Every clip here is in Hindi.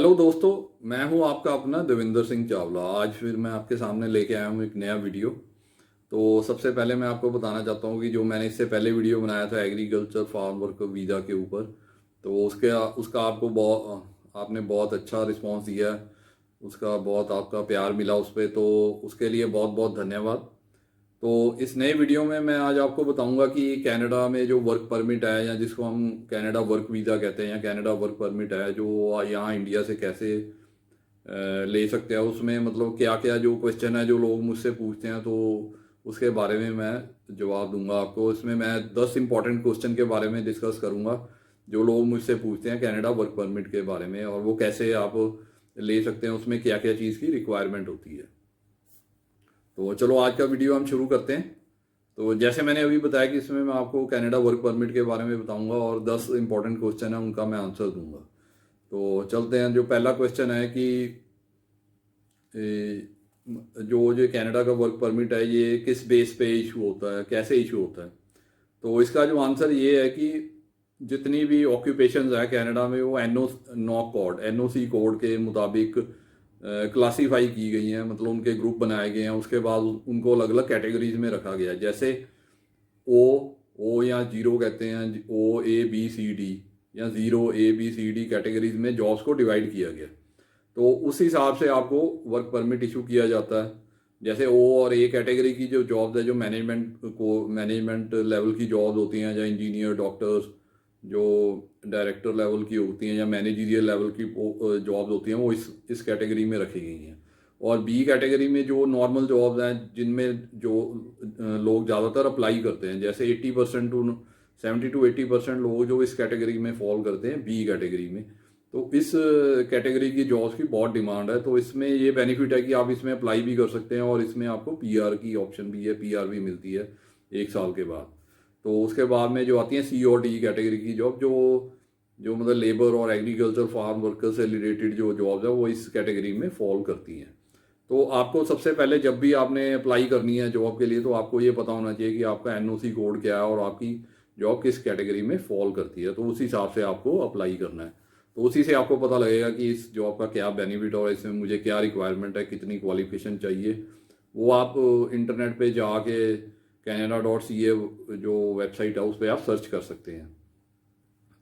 हेलो दोस्तों, मैं हूं आपका अपना देविंदर सिंह चावला। आज फिर मैं आपके सामने लेके आया हूं एक नया वीडियो। तो सबसे पहले मैं आपको बताना चाहता हूं कि जो मैंने इससे पहले वीडियो बनाया था एग्रीकल्चर फार्म वर्क वीज़ा के ऊपर, तो उसके उसका आपको आपने बहुत अच्छा रिस्पांस दिया है। उसका बहुत आपका प्यार मिला उस पर, तो उसके लिए बहुत बहुत धन्यवाद। तो इस नए वीडियो में मैं आज आपको बताऊंगा कि कनाडा में जो वर्क परमिट है, या जिसको हम कनाडा वर्क वीज़ा कहते हैं, या कनाडा वर्क परमिट है, जो यहाँ इंडिया से कैसे ले सकते हैं। उसमें मतलब क्या क्या जो क्वेश्चन है जो लोग मुझसे पूछते हैं, तो उसके बारे में मैं जवाब दूंगा आपको। इसमें मैं 10 इंपॉर्टेंट क्वेश्चन के बारे में डिस्कस करूंगा जो लोग मुझसे पूछते हैं कनाडा वर्क परमिट के बारे में, और वो कैसे आप ले सकते हैं, उसमें क्या क्या चीज़ की रिक्वायरमेंट होती है। तो चलो आज का वीडियो हम शुरू करते हैं। तो जैसे मैंने अभी बताया कि इसमें मैं आपको कनाडा वर्क परमिट के बारे में बताऊंगा और 10 इंपॉर्टेंट क्वेश्चन है उनका मैं आंसर दूंगा। तो चलते हैं। जो पहला क्वेश्चन है कि ए, जो कनाडा का वर्क परमिट है ये किस बेस पे इशू होता है, कैसे इशू होता है। तो इसका जो आंसर ये है कि जितनी भी ऑक्यूपेशंस है कनाडा में वो एनओसी कोड के मुताबिक क्लासीफाई की गई हैं। मतलब उनके ग्रुप बनाए गए हैं, उसके बाद उनको अलग अलग कैटेगरीज में रखा गया है। जैसे ओ ओ या जीरो कहते हैं, O A B C D, या zero A B C D categories में जॉब्स को डिवाइड किया गया। तो उस हिसाब से आपको वर्क परमिट इशू किया जाता है। जैसे ओ और ए कैटेगरी की जो जॉब्स है, जो मैनेजमेंट लेवल की जॉब्स होती हैं, या इंजीनियर, डॉक्टर्स, जो डायरेक्टर लेवल की होती हैं, या मैनेजरियल लेवल की जॉब्स होती हैं, वो इस कैटेगरी में रखी गई हैं। और बी कैटेगरी में जो नॉर्मल जॉब्स हैं, जिनमें जो लोग ज़्यादातर अप्लाई करते हैं, जैसे 80% टू 70 to 80% लोग जो इस कैटेगरी में फॉल करते हैं, बी कैटेगरी में। तो इस कैटेगरी की जॉब्स की बहुत डिमांड है। तो इसमें ये बेनिफिट है कि आप इसमें अप्लाई भी कर सकते हैं, और इसमें आपको पीआर की ऑप्शन भी है, पीआर भी मिलती है 1 साल के बाद। तो उसके बाद में जो आती है सी और डी कैटेगरी की जॉब, जो जो मतलब लेबर और एग्रीकल्चर फार्म वर्कर से रिलेटेड जो जॉब्स है, वो इस कैटेगरी में फॉल करती हैं। तो आपको सबसे पहले जब भी आपने अप्लाई करनी है जॉब के लिए, तो आपको ये पता होना चाहिए कि आपका एनओसी कोड क्या है और आपकी जॉब किस कैटेगरी में फॉल करती है। तो उस हिसाब से आपको अप्लाई करना है। तो उसी से आपको पता लगेगा कि इस जॉब का क्या बेनिफिट और इसमें मुझे क्या रिक्वायरमेंट है, कितनी क्वालिफिकेशन चाहिए। वो आप इंटरनेट पे जाके Canada.ca जो वेबसाइट है उस पर आप सर्च कर सकते हैं।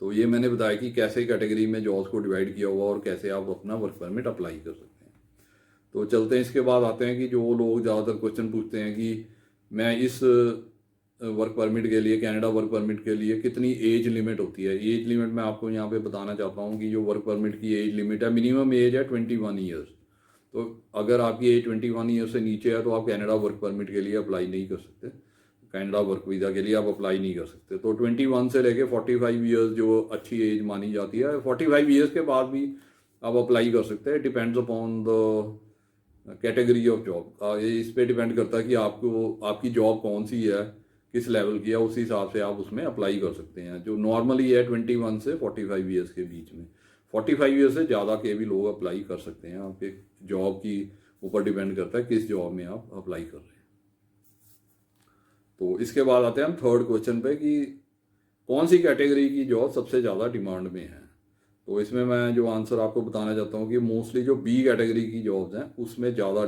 तो ये मैंने बताया कि कैसे कैटेगरी में जॉब्स को डिवाइड किया हुआ और कैसे आप अपना वर्क परमिट अप्लाई कर सकते हैं। तो चलते हैं, इसके बाद आते हैं कि जो लोग ज़्यादातर क्वेश्चन पूछते हैं कि मैं इस वर्क परमिट के लिए, कनाडा वर्क परमिट के लिए कितनी एज लिमिट होती है। एज लिमिट मैं आपको यहाँ पे बताना चाहता हूँ कि जो वर्क परमिट की एज लिमिट है, मिनिमम एज है 21 ईयर्स। तो अगर आपकी एज 21 ईयर्स से नीचे है तो आप कनाडा वर्क परमिट के लिए अप्लाई नहीं कर सकते, कनाडा वर्क वीज़ा के लिए आप अप्लाई नहीं कर सकते। तो 21 से लेके 45 ईयर्स जो अच्छी एज मानी जाती है, 45 ईयर्स के बाद भी आप अप्लाई कर सकते हैं। Depends upon the category of job. इस पे डिपेंड करता है कि आपको आपकी जॉब कौन सी है, किस लेवल की है, उस हिसाब से आप उसमें अप्लाई कर सकते हैं। जो नॉर्मली है 21 से 45 ईयर्स के बीच में, 45 ईयर्स से ज़्यादा के भी लोग अप्लाई कर सकते हैं। आपके जॉब की ऊपर डिपेंड करता है किस जॉब में आप अप्लाई कर रहे हैं। तो इसके बाद आते हैं हम थर्ड क्वेश्चन पे कि कौन सी कैटेगरी की जॉब सबसे ज़्यादा डिमांड में है। तो इसमें मैं जो आंसर आपको बताना चाहता हूँ कि मोस्टली जो बी कैटेगरी की जॉब्स हैं उसमें ज़्यादा,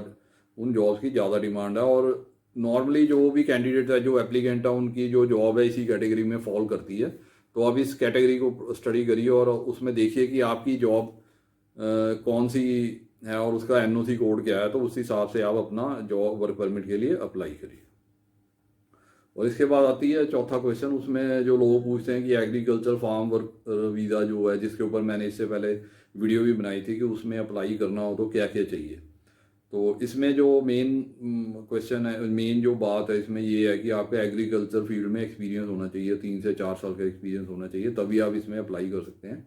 उन जॉब्स की ज़्यादा डिमांड है। और नॉर्मली जो भी कैंडिडेट है, जो एप्लीकेंट है, उनकी जो जॉब है इसी कैटेगरी में फॉल करती है। तो आप इस कैटेगरी को स्टडी करिए और उसमें देखिए कि आपकी जॉब कौन सी है और उसका एनओसी कोड क्या है। तो उस हिसाब से आप अपना जॉब वर्क परमिट के लिए अप्लाई करिए। और इसके बाद आती है चौथा क्वेश्चन। उसमें जो लोग पूछते हैं कि एग्रीकल्चर फार्म वर्क वीज़ा जो है, जिसके ऊपर मैंने इससे पहले वीडियो भी बनाई थी कि उसमें अप्लाई करना हो तो क्या क्या चाहिए। तो इसमें जो मेन क्वेश्चन है, मेन जो बात है इसमें ये है कि आपका एग्रीकल्चर फील्ड में एक्सपीरियंस होना चाहिए, 3 से 4 साल का एक्सपीरियंस होना चाहिए, तभी आप इसमें अप्लाई कर सकते हैं।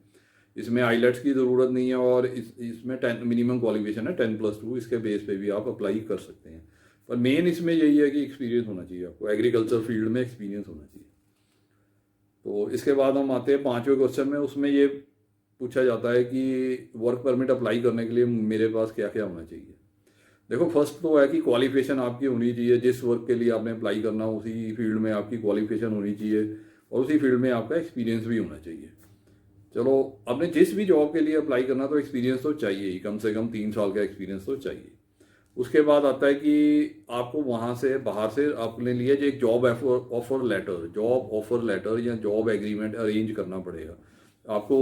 इसमें आईलेट्स की ज़रूरत नहीं है, और इसमें 10 मिनिमम क्वालिफिकेशन है 10+2। इसके बेस पे भी आप अप्लाई कर सकते हैं। पर मेन इसमें यही है कि एक्सपीरियंस होना चाहिए, आपको एग्रीकल्चर फील्ड में एक्सपीरियंस होना चाहिए। तो इसके बाद हम आते हैं पांचवें क्वेश्चन में। उसमें ये पूछा जाता है कि वर्क परमिट अप्लाई करने के लिए मेरे पास क्या क्या होना चाहिए। देखो, फर्स्ट तो है कि क्वालिफिकेशन आपकी होनी चाहिए। जिस वर्क के लिए आपने अप्लाई करना हो उसी फील्ड में आपकी क्वालिफिकेशन होनी चाहिए, और उसी फील्ड में आपका एक्सपीरियंस भी होना चाहिए। चलो, आपने जिस भी जॉब के लिए अप्लाई करना तो एक्सपीरियंस तो चाहिए ही, कम से कम 3 साल का एक्सपीरियंस तो चाहिए। उसके बाद आता है कि आपको वहाँ से बाहर से अपने लिए जो एक जॉब ऑफर लेटर या जॉब एग्रीमेंट अरेंज करना पड़ेगा आपको।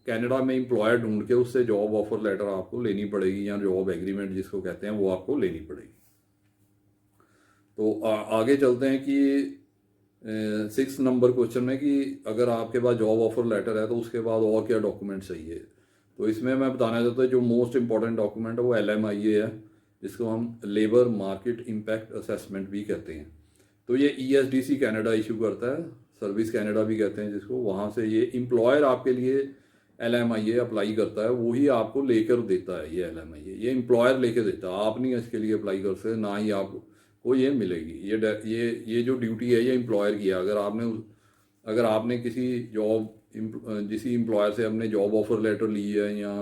कनाडा में एम्प्लॉयर ढूंढ के उससे जॉब ऑफर लेटर आपको लेनी पड़ेगी, या जॉब एग्रीमेंट जिसको कहते हैं वो आपको लेनी पड़ेगी। तो आगे चलते हैं कि 6 नंबर क्वेश्चन में कि अगर आपके पास जॉब ऑफर लेटर है तो उसके बाद और क्या डॉक्यूमेंट चाहिए। तो इसमें मैं बताना चाहता हूँ जो मोस्ट इंपॉर्टेंट डॉक्यूमेंट है वो LMIA है, जिसको हम लेबर मार्केट इम्पैक्ट असेसमेंट भी कहते हैं। तो ये ESDC कनाडा इशू करता है, सर्विस कनाडा भी कहते हैं जिसको। वहाँ से ये एम्प्लॉयर आपके लिए LMIA अप्लाई करता है, वो ही आपको लेकर देता है। ये LMIA ये एम्प्लॉयर लेके देता है, आप नहीं इसके लिए अप्लाई कर सकते, ना ही आपको ये मिलेगी। ये जो ड्यूटी है ये एम्प्लॉयर की है। अगर आपने किसी एम्प्लॉयर से अपने जॉब ऑफर लेटर ली है या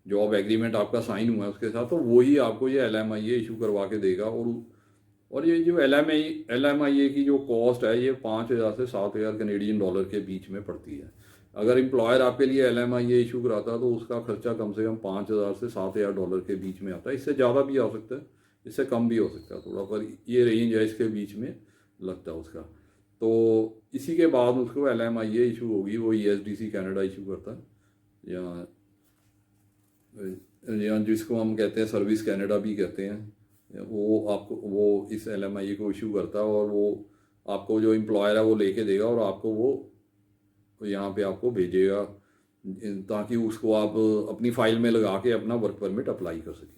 जॉब एग्रीमेंट आपका साइन हुआ है उसके साथ, तो वही आपको ये LMIA इशू करवा के देगा। और ये जो LMIA की जो कॉस्ट है ये 5,000 से 7,000 कनेडियन डॉलर के बीच में पड़ती है। अगर एम्प्लॉयर आपके लिए LMIA इशू कराता है तो उसका खर्चा कम से कम 5,000 से 7,000 डॉलर के बीच में आता है। इससे ज़्यादा भी आ सकता है, इससे कम भी हो सकता है थोड़ा, पर ये रेंज है इसके बीच में लगता है उसका। तो इसी के बाद उसको LMIA इशू होगी, वो ESDC कनाडा इशू करता है, या जिसको हम कहते हैं सर्विस कनाडा भी कहते हैं। वो इस LMIA को इशू करता है, और वो आपको जो एम्प्लॉयर है वो लेके देगा और आपको वो यहाँ पे आपको भेजेगा, ताकि उसको आप अपनी फाइल में लगा के अपना वर्क परमिट अप्लाई कर सकें।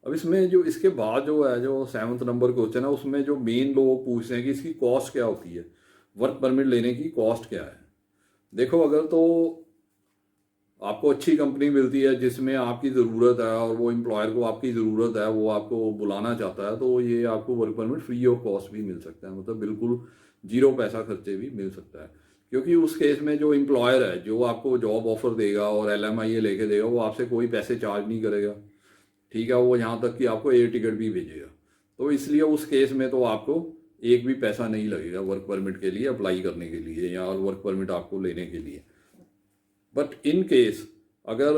अब इसमें जो इसके बाद जो है, जो 7th नंबर क्वेश्चन है, उसमें जो मेन लोग पूछते हैं कि इसकी कॉस्ट क्या होती है, वर्क परमिट लेने की कॉस्ट क्या है। देखो, अगर तो आपको अच्छी कंपनी मिलती है जिसमें आपकी ज़रूरत है और वो एम्प्लॉयर को आपकी ज़रूरत है, वो आपको बुलाना चाहता है, तो ये आपको work permit free of cost भी मिल सकता है, मतलब बिल्कुल 0 पैसा खर्चे भी मिल सकता है। क्योंकि उस केस में जो एम्प्लॉयर है जो आपको जॉब ऑफर देगा और LMIA लेके देगा, वो आपसे कोई पैसे चार्ज नहीं करेगा, ठीक है। वो यहाँ तक कि आपको एयर टिकट भी भेजेगा। तो इसलिए उस केस में तो आपको एक भी पैसा नहीं लगेगा वर्क परमिट के लिए अप्लाई करने के लिए या वर्क परमिट आपको लेने के लिए। बट इन केस अगर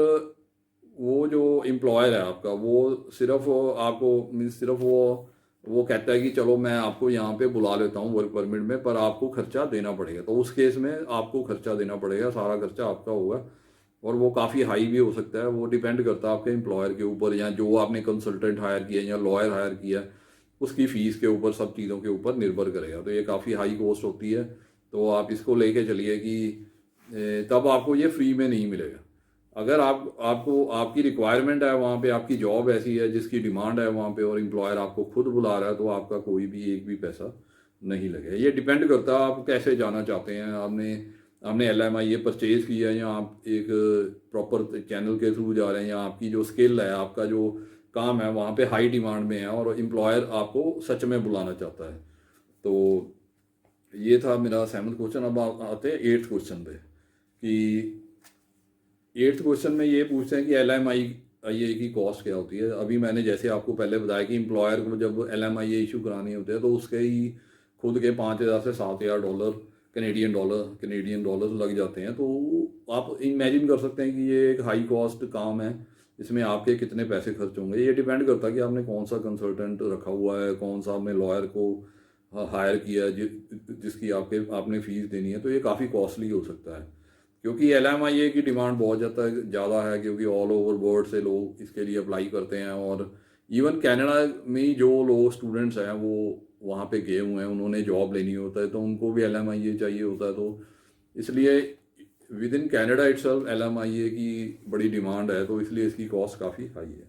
वो जो एम्प्लॉयर है आपका वो सिर्फ आपको मीन्स सिर्फ वो कहता है कि चलो मैं आपको यहाँ पे बुला लेता हूँ वर्क परमिट में, पर आपको खर्चा देना पड़ेगा, तो उस केस में आपको खर्चा देना पड़ेगा, सारा खर्चा आपका होगा। और वो काफ़ी हाई भी हो सकता है, वो डिपेंड करता है आपके एम्प्लॉयर के ऊपर, या जो आपने कंसल्टेंट हायर किया या लॉयर हायर किया उसकी फ़ीस के ऊपर, सब चीज़ों के ऊपर निर्भर करेगा। तो ये काफ़ी हाई कॉस्ट होती है, तो आप इसको लेके चलिए कि तब आपको ये फ्री में नहीं मिलेगा। अगर आपको आपकी रिक्वायरमेंट है वहाँ पे, आपकी जॉब ऐसी है जिसकी डिमांड है वहाँ पे, और एम्प्लॉयर आपको खुद बुला रहा है, तो आपका कोई भी एक भी पैसा नहीं लगेगा। ये डिपेंड करता है आप कैसे जाना चाहते हैं। आपने LMIA परचेज किया है, या आप एक प्रॉपर चैनल के थ्रू जा रहे हैं, या आपकी जो स्किल है, आपका जो काम है वहाँ पे हाई डिमांड में है और एम्प्लॉयर आपको सच में बुलाना चाहता है। तो ये था मेरा 7th क्वेश्चन। अब आते हैं 8th क्वेश्चन पे कि 8th क्वेश्चन में ये पूछते हैं कि LMIA की कॉस्ट क्या होती है। अभी मैंने जैसे आपको पहले बताया कि एम्प्लॉयर को जब LMIA इशू करानी होती है तो उसके ही खुद के 5,000 से 7,000 डॉलर कनेडियन डॉलर लग जाते हैं। तो आप इमेजिन कर सकते हैं कि ये एक हाई कॉस्ट काम है, इसमें आपके कितने पैसे खर्च होंगे। ये डिपेंड करता है कि आपने कौन सा कंसल्टेंट रखा हुआ है, कौन सा आपने लॉयर को हायर किया है जिसकी आपने फीस देनी है। तो ये काफ़ी कॉस्टली हो सकता है, क्योंकि LMIA की डिमांड बहुत ज़्यादा है, क्योंकि ऑल ओवर वर्ल्ड से लोग इसके लिए अप्लाई करते हैं। और इवन कनाडा में ही जो लोग स्टूडेंट्स हैं वो वहाँ पे गए हुए हैं, उन्होंने जॉब लेनी होता है, तो उनको भी LMIA चाहिए होता है। तो इसलिए with in Canada itself LMIA की बड़ी डिमांड है, तो इसलिए इसकी कॉस्ट काफ़ी हाई है।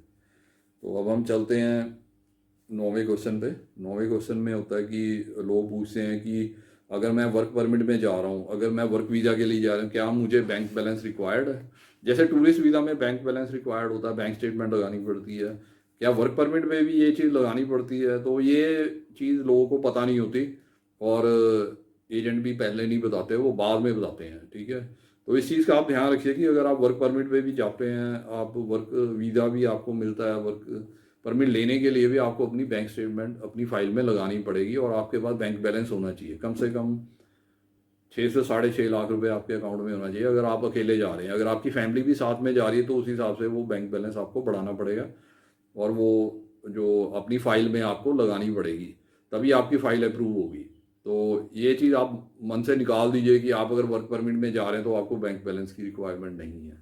तो अब हम चलते हैं 9वें क्वेश्चन पे। 9वें क्वेश्चन में होता है कि लोग पूछते हैं कि अगर मैं वर्क परमिट में जा रहा हूँ, अगर मैं वर्क वीज़ा के लिए जा रहा हूँ, क्या मुझे बैंक बैलेंस रिक्वायर्ड है। जैसे टूरिस्ट वीज़ा में बैंक बैलेंस रिक्वायर्ड होता है, बैंक स्टेटमेंट लगानी पड़ती है, क्या वर्क परमिट में भी ये चीज़ लगानी पड़ती है। तो ये चीज़ लोगों को पता नहीं होती, और एजेंट भी पहले नहीं बताते, वो बाद में बताते हैं, ठीक है। तो इस चीज़ का आप ध्यान रखिए कि अगर आप वर्क परमिट पे भी जाते हैं, आप वर्क वीज़ा भी आपको मिलता है, वर्क परमिट लेने के लिए भी आपको अपनी बैंक स्टेटमेंट अपनी फाइल में लगानी पड़ेगी, और आपके पास बैंक बैलेंस होना चाहिए कम से कम 6 से 6.5 लाख रुपए आपके अकाउंट में होना चाहिए अगर आप अकेले जा रहे हैं। अगर आपकी फैमिली भी साथ में जा रही है तो उस हिसाब से वो बैंक बैलेंस आपको बढ़ाना पड़ेगा, और वो जो अपनी फ़ाइल में आपको लगानी पड़ेगी, तभी आपकी फ़ाइल अप्रूव होगी। तो ये चीज़ आप मन से निकाल दीजिए कि आप अगर वर्क परमिट में जा रहे हैं तो आपको बैंक बैलेंस की रिक्वायरमेंट नहीं है।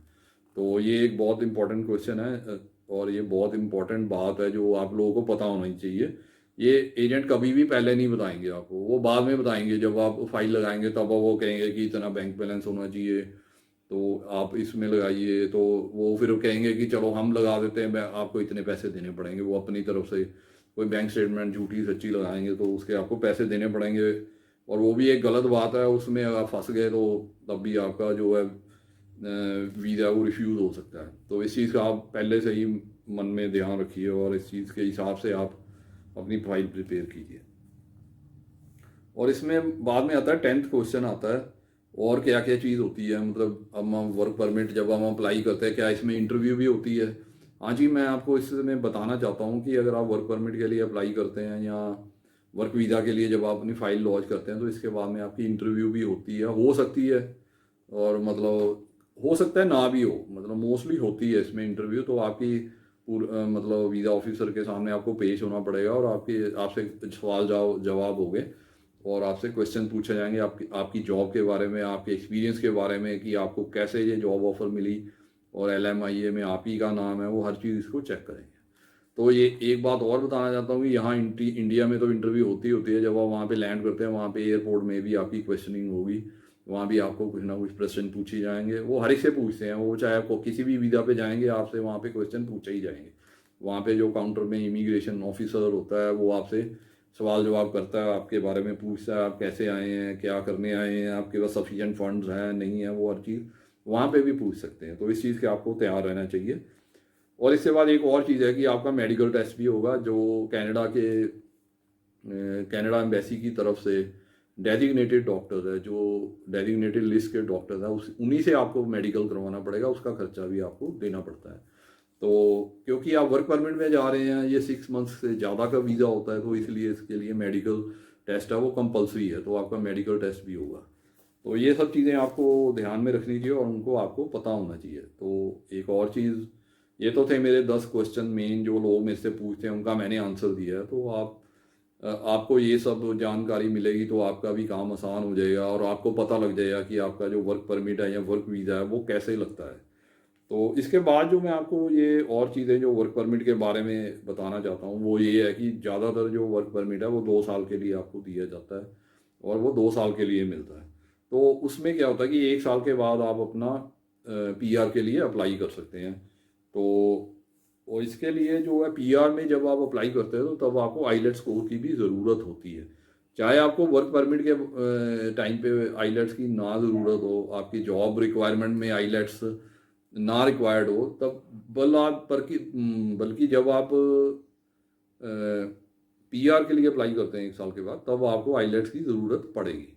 तो ये एक बहुत इंपॉर्टेंट क्वेश्चन है, और ये बहुत इंपॉर्टेंट बात है जो आप लोगों को पता होना ही चाहिए। ये एजेंट कभी भी पहले नहीं बताएंगे आपको, वो बाद में बताएंगे जब आप फाइल लगाएंगे, तब वो कहेंगे कि इतना बैंक बैलेंस होना चाहिए तो आप इसमें लगाइए। तो वो फिर कहेंगे कि चलो हम लगा देते हैं, आपको इतने पैसे देने पड़ेंगे। वो अपनी तरफ से कोई बैंक स्टेटमेंट झूठी सच्ची लगाएंगे तो उसके आपको पैसे देने पड़ेंगे, और वो भी एक गलत बात है। उसमें अगर फंस गए तो तब भी आपका जो है वीज़ा वो रिफ्यूज़ हो सकता है। तो इस चीज़ का आप पहले से ही मन में ध्यान रखिए, और इस चीज़ के हिसाब से आप अपनी फाइल प्रिपेयर कीजिए। और इसमें बाद में आता है 10th क्वेश्चन आता है, और क्या क्या चीज़ होती है, मतलब हम वर्क परमिट जब हम अप्लाई करते हैं क्या इसमें इंटरव्यू भी होती है। हाँ जी, मैं आपको इसमें बताना चाहता हूँ कि अगर आप वर्क परमिट के लिए अप्लाई करते हैं या वर्क वीज़ा के लिए जब आप अपनी फ़ाइल लॉन्च करते हैं तो इसके बाद में आपकी इंटरव्यू भी होती है, हो सकती है, और मतलब हो सकता है ना भी हो, मतलब मोस्टली होती है इसमें इंटरव्यू। तो आपकी मतलब वीज़ा ऑफिसर के सामने आपको पेश होना पड़ेगा, और आपसे सवाल जवाब होंगे, और आपसे क्वेश्चन पूछे जाएंगे आपकी आपकी जॉब के बारे में, आपके एक्सपीरियंस के बारे में, कि आपको कैसे ये जॉब ऑफर मिली, और LMIA में आप ही का नाम है, वो हर चीज़ इसको चेक करेंगे। तो ये एक बात और बताना चाहता हूँ कि यहाँ इंडिया में तो इंटरव्यू होती है, जब आप वहाँ पे लैंड करते हैं वहाँ पे एयरपोर्ट में भी आपकी क्वेश्चनिंग होगी, वहाँ भी आपको कुछ ना कुछ प्रश्न पूछे जाएंगे। वो हर एक से पूछते हैं, वो चाहे आपको किसी भी वीज़ा पे जाएंगे आपसे वहाँ पे क्वेश्चन पूछे ही जाएंगे। वहाँ पे जो काउंटर में इमिग्रेशन ऑफिसर होता है वो आपसे सवाल जवाब करता है, आपके बारे में पूछता है, आप कैसे आए हैं, क्या करने आए हैं, आपके पास सफिशिएंट फंड्स हैं नहीं है, वो हर चीज़ वहाँ पे भी पूछ सकते हैं। तो इस चीज़ के आपको तैयार रहना चाहिए। और इसके बाद एक और चीज़ है कि आपका मेडिकल टेस्ट भी होगा, जो कनाडा एम्बेसी की तरफ से डेजिग्नेटेड डॉक्टर है, जो डेजिग्नेटेड लिस्ट के डॉक्टर है, उस उन्हीं से आपको मेडिकल करवाना पड़ेगा, उसका खर्चा भी आपको देना पड़ता है। तो क्योंकि आप वर्क परमिट में जा रहे हैं, ये 6 मंथ्स से ज़्यादा का वीज़ा होता है, तो इसलिए इसके लिए मेडिकल टेस्ट है वो कंपलसरी है, तो आपका मेडिकल टेस्ट भी होगा। तो ये सब चीज़ें आपको ध्यान में रखनी चाहिए और उनको आपको पता होना चाहिए। तो एक और चीज़, ये तो थे मेरे 10 क्वेश्चन मेन जो लोग मेरे से पूछते हैं, उनका मैंने आंसर दिया है। तो आपको ये सब जानकारी मिलेगी तो आपका भी काम आसान हो जाएगा, और आपको पता लग जाएगा कि आपका जो वर्क परमिट है या वर्क वीज़ा है वो कैसे लगता है। तो इसके बाद जो मैं आपको ये और चीज़ें जो वर्क परमिट के बारे में बताना चाहता हूँ वो ये है कि ज़्यादातर जो वर्क परमिट है वो 2 साल के लिए आपको दिया जाता है, और वो 2 साल के लिए मिलता है। तो उसमें क्या होता है कि 1 साल के बाद आप अपना PR के लिए अप्लाई कर सकते हैं। तो और इसके लिए जो है PR में जब आप अप्लाई करते हैं तो तब आपको आईलेट्स स्कोर की भी ज़रूरत होती है। चाहे आपको वर्क परमिट के टाइम पे आईलेट्स की ना ज़रूरत हो, आपकी जॉब रिक्वायरमेंट में आईलेट्स ना रिक्वायर्ड हो, तब बल्कि जब आप PR के लिए अप्लाई करते हैं 1 साल के बाद, तब आपको आईलेट्स की ज़रूरत पड़ेगी।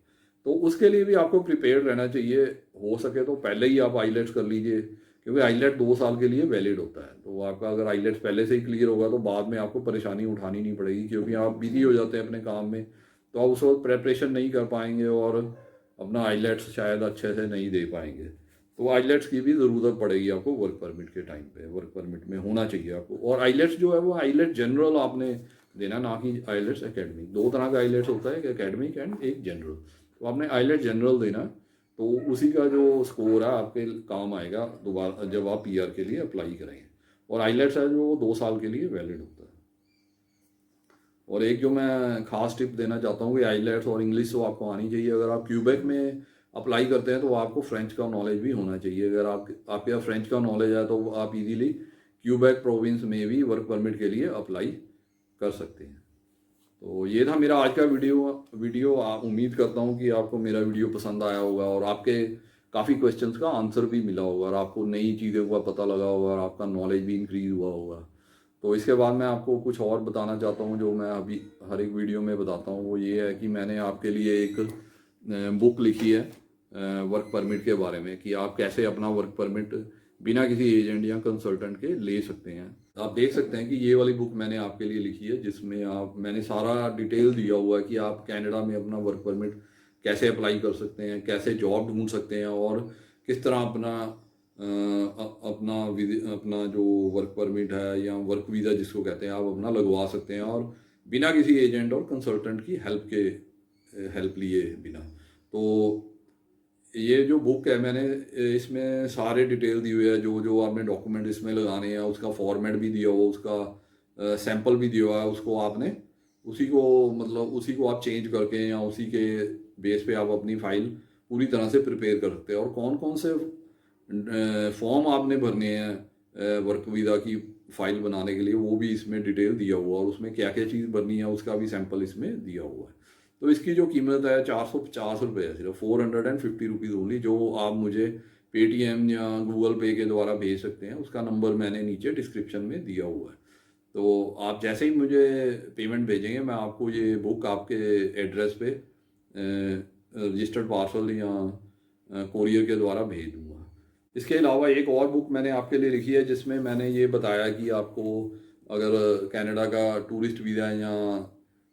तो उसके लिए भी आपको प्रिपेयर रहना चाहिए। हो सके तो पहले ही आप आईलेट्स कर लीजिए, क्योंकि आईलेट 2 साल के लिए वैलिड होता है। तो आपका अगर आईलेट्स पहले से ही क्लियर होगा तो बाद में आपको परेशानी उठानी नहीं पड़ेगी, क्योंकि आप बिजी हो जाते हैं अपने काम में, तो आप उस वक्त प्रेपरेशन नहीं कर पाएंगे और अपना आईलेट्स शायद अच्छे से नहीं दे पाएंगे। तो आईलेट्स की भी ज़रूरत पड़ेगी आपको वर्क परमिट के टाइम पे, वर्क परमिट में होना चाहिए आपको। और आईलेट्स जो है वो आईलेट जनरल आपने देना, ना कि आईलेट्स एकेडमिक। 2 तरह का आईलेट्स होता है, एक एकेडमिक एंड एक जनरल। तो आपने आईलेट जनरल देना, तो उसी का जो स्कोर है आपके काम आएगा दोबारा जब आप PR के लिए अप्लाई करेंगे। और आईलेट्स है जो 2 साल के लिए वैलिड होता है। और एक जो मैं खास टिप देना चाहता हूँ कि आईलेट्स और इंग्लिश तो आपको आनी चाहिए। अगर आप क्यूबेक में अप्लाई करते हैं तो आपको फ्रेंच का नॉलेज भी होना चाहिए। अगर आपके यहाँ फ्रेंच का नॉलेज है तो आप इजीली क्यूबेक प्रोविंस में भी वर्क परमिट के लिए अप्लाई कर सकते हैं। तो ये था मेरा आज का वीडियो। उम्मीद करता हूँ कि आपको मेरा वीडियो पसंद आया होगा, और आपके काफ़ी क्वेश्चंस का आंसर भी मिला होगा, और आपको नई चीज़ों का पता लगा होगा, और आपका नॉलेज भी इंक्रीज हुआ होगा। तो इसके बाद मैं आपको कुछ और बताना चाहता हूँ जो मैं अभी हर एक वीडियो में बताता हूँ। वो ये है कि मैंने आपके लिए एक बुक लिखी है वर्क परमिट के बारे में, कि आप कैसे अपना वर्क परमिट बिना किसी एजेंट या कंसल्टेंट के ले सकते हैं। आप देख सकते हैं कि ये वाली बुक मैंने आपके लिए लिखी है, जिसमें मैंने सारा डिटेल दिया हुआ है कि आप कनाडा में अपना वर्क परमिट कैसे अप्लाई कर सकते हैं, कैसे जॉब ढूंढ सकते हैं, और किस तरह अपना जो वर्क परमिट है या वर्क वीज़ा जिसको कहते हैं, आप अपना लगवा सकते हैं, और बिना किसी एजेंट और कंसल्टेंट की हेल्प लिए बिना। तो ये जो बुक है, मैंने इसमें सारे डिटेल दी हुई है, जो जो आपने डॉक्यूमेंट इसमें लगाने हैं, उसका फॉर्मेट भी दिया हुआ, उसका सैंपल भी दिया हुआ है, उसको आपने उसी को आप चेंज करके या उसी के बेस पे आप अपनी फाइल पूरी तरह से प्रिपेयर कर सकते हैं। और कौन कौन से फॉर्म आपने भरने हैं वर्क वीज़ा की फाइल बनाने के लिए, वो भी इसमें डिटेल दिया हुआ है, और उसमें क्या क्या चीज़ भरनी है उसका भी सैंपल इसमें दिया हुआ है। तो इसकी जो कीमत है 450 रुपये है, सिर्फ 450 रुपीज़ ओनली, जो आप मुझे पेटीएम या गूगल पे के द्वारा भेज सकते हैं। उसका नंबर मैंने नीचे डिस्क्रिप्शन में दिया हुआ है। तो आप जैसे ही मुझे पेमेंट भेजेंगे, मैं आपको ये बुक आपके एड्रेस पे रजिस्टर्ड पार्सल या कोरियर के द्वारा भेज दूँगा। इसके अलावा एक और बुक मैंने आपके लिए लिखी है, जिसमें मैंने ये बताया कि आपको अगर कनाडा का टूरिस्ट वीज़ा या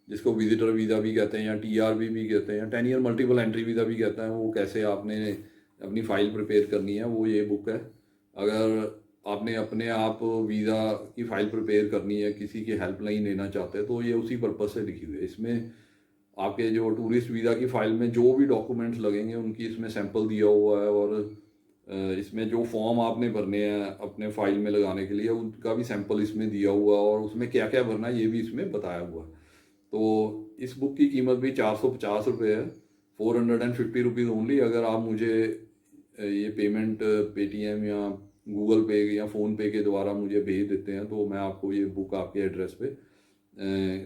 जिसको विजिटर वीज़ा भी कहते हैं या टीआरवी भी कहते हैं, 10 ईयर मल्टीपल एंट्री वीज़ा भी कहते हैं, वो कैसे आपने अपनी फ़ाइल प्रिपेयर करनी है, वो ये बुक है। अगर आपने अपने आप वीज़ा की फ़ाइल प्रिपेयर करनी है, किसी की हेल्प नहीं लेना चाहते, तो ये उसी पर्पज़ से लिखी हुई है। इसमें आपके जो टूरिस्ट वीज़ा की फ़ाइल में जो भी डॉक्यूमेंट्स लगेंगे उनकी इसमें सैंपल दिया हुआ है, और इसमें जो फॉर्म आपने भरने हैं अपने फाइल में लगाने के लिए उनका भी सैंपल इसमें दिया हुआ है, और उसमें क्या क्या भरना है ये भी इसमें बताया हुआ है। तो इस बुक की कीमत भी 450 रुपये है, 450 रुपीज़ ओनली। अगर आप मुझे ये पेमेंट पेटीएम या गूगल पे या फ़ोन पे के द्वारा मुझे भेज देते हैं, तो मैं आपको ये बुक आपके एड्रेस पे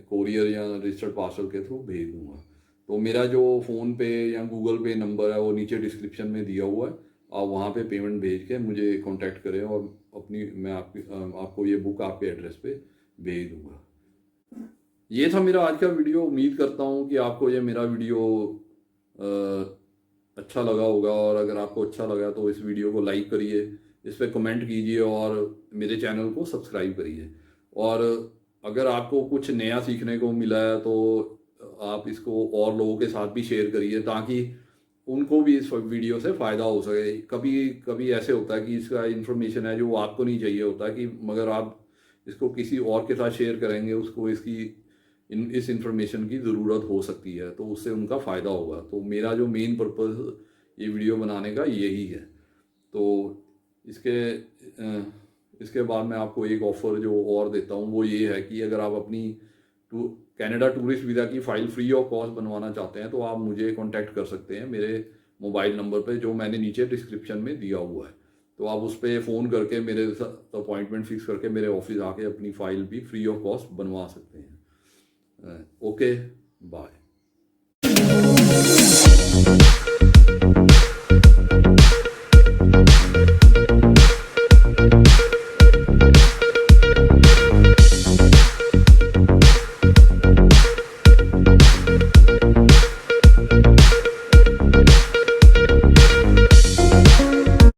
कोरियर या रजिस्टर्ड पार्सल के थ्रू भेज दूँगा। तो मेरा जो फ़ोन पे या गूगल पे नंबर है वो नीचे डिस्क्रिप्शन में दिया हुआ है, आप वहाँ पे पेमेंट भेज के मुझे कांटेक्ट करें, और मैं आपको ये बुक आपके एड्रेस पे भेज दूँगा। ये था मेरा आज का वीडियो। उम्मीद करता हूँ कि आपको ये मेरा वीडियो अच्छा लगा होगा, और अगर आपको अच्छा लगा तो इस वीडियो को लाइक करिए, इस पर कमेंट कीजिए, और मेरे चैनल को सब्सक्राइब करिए। और अगर आपको कुछ नया सीखने को मिला है तो आप इसको और लोगों के साथ भी शेयर करिए, ताकि उनको भी इस वीडियो से फ़ायदा हो सके। कभी कभी ऐसे होता है कि इसका इन्फॉर्मेशन है जो आपको नहीं चाहिए होता, कि मगर आप इसको किसी और के साथ शेयर करेंगे, उसको इस इंफॉर्मेशन की ज़रूरत हो सकती है, तो उससे उनका फ़ायदा होगा। तो मेरा जो मेन पर्पज़ ये वीडियो बनाने का यही है। तो इसके बाद मैं आपको एक ऑफ़र जो और देता हूँ, वो ये है कि अगर आप अपनी कनाडा टूरिस्ट वीज़ा की फ़ाइल फ्री ऑफ कॉस्ट बनवाना चाहते हैं, तो आप मुझे कांटेक्ट कर सकते हैं मेरे मोबाइल नंबर पे, जो मैंने नीचे डिस्क्रिप्शन में दिया हुआ है। तो आप उस पर फ़ोन करके मेरे साथ अपॉइंटमेंट फिक्स करके मेरे ऑफिस आके अपनी फ़ाइल भी फ्री ऑफ कॉस्ट बनवा सकते हैं। Okay, bye.